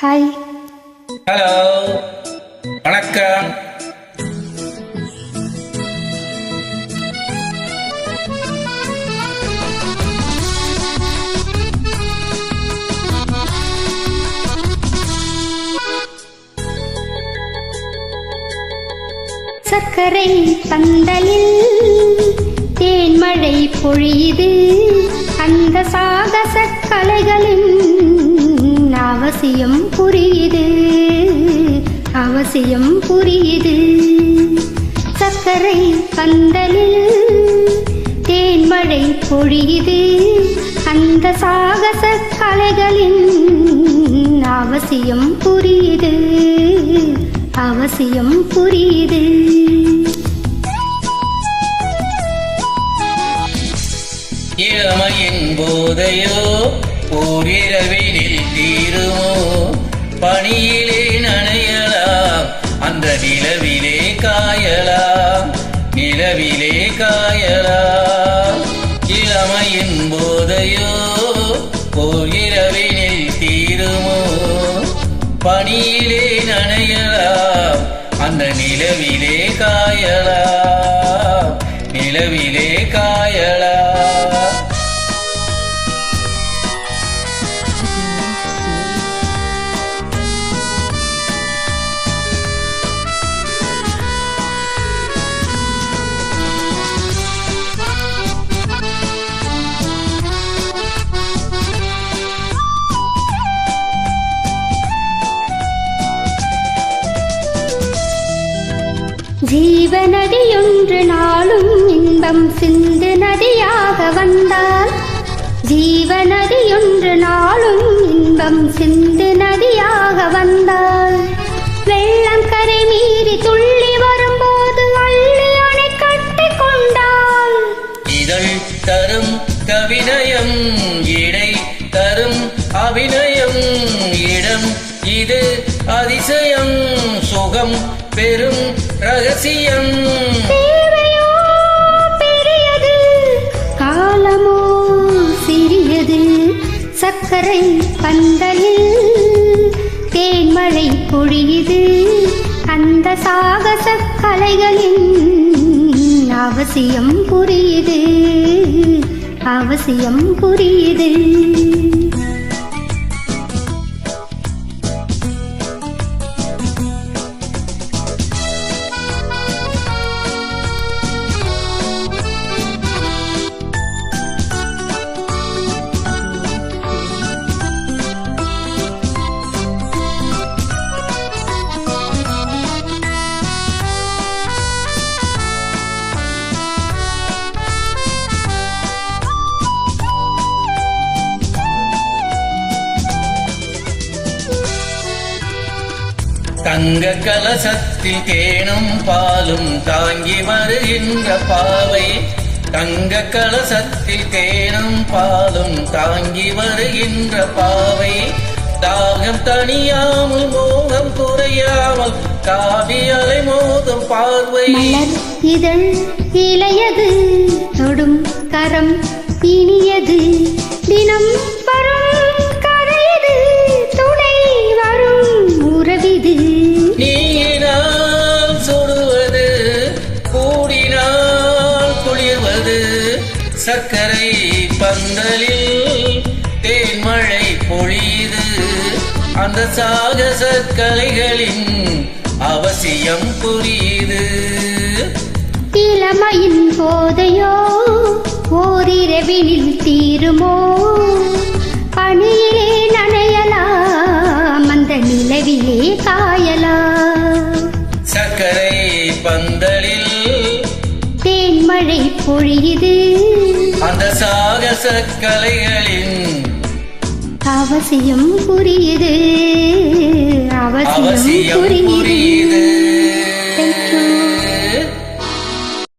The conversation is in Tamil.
ஹாய். ஹலோ, வணக்கம். சர்க்கரை பந்தலில் தேன்மழை பொழியுது, அந்த சாகச கலைகளின் அவசியம் புரியுது, அவசியம் புரியுது. சர்க்கரை பந்தலில் தேன்மழை பொழியுது, அந்த சாகச கலைகளின் அவசியம் புரியுது, அவசியம் புரியுது. இளமையின் போதையோ ஓரிரவினில் தீருமோ, பணியிலே நனையலாம், அந்த நிலவிலே காயலாம், நிலவிலே காயலாம். இளமையின் போதையோ ஓரிரவினில் தீருமோ, பணியிலே நனையலாம், அந்த நிலவிலே காயலாம், நிலவிலே காயலாம். ஜீவநதியொன்று நாளும் இன்பம் சிந்து நதியாக வந்தால், ஜீவநதியொன்று நாளும் இன்பம் சிந்து நதியாக வந்தால், வெள்ளம் கரை மீறி துள்ளி வரும்போது அள்ளி அணை கட்டி கொண்டால், இதழ் தரும் கவிநயம், இடை தரும் அபிநயம், இடம் இது அதிசயம், சுகம் பெரும் ரகசியம். தேவையோ பெரியது, காலமோ சிறியது. சர்க்கரை பந்தலில் தேன்மழை பொழியுது, அந்த சாகச கலைகளின் அவசியம் புரியுது, அவசியம் புரியுது. தங்க கலசத்தில் தேனும் பாலும் தாங்கி வருகின்ற பாவை, தங்க கலசத்தில் தேனும் பாலும் தாங்கி வருகின்ற பாவை, தாகம் தணியாமல் மோகம் குறையாமல் காவி அலை மோதும் பார்வை. மலர் இதழ் இளையது, தொடும் கரம் இனியது, தினம் வரும் கரையது, துணை வரும் உறவிது. நீயினால் சுடுவது, கூடினால் குளிர்வது, சர்க்கரை பந்தலில் தேன்மழை பொழியுது, அந்த சாகச கலைகளின் அவசியம் புரியுது. இளமையின் போதையோ ஓரிரவினில் தீருமோ, பணியிலே நனையலாம், அந்த நிலவிலே காயலாம். சர்க்கரை பந்தலில் தேன்மழை பொழியுது, அந்த சாகச கலைகளின் அவசியம் புரியுது, அவசியம் புரியுது.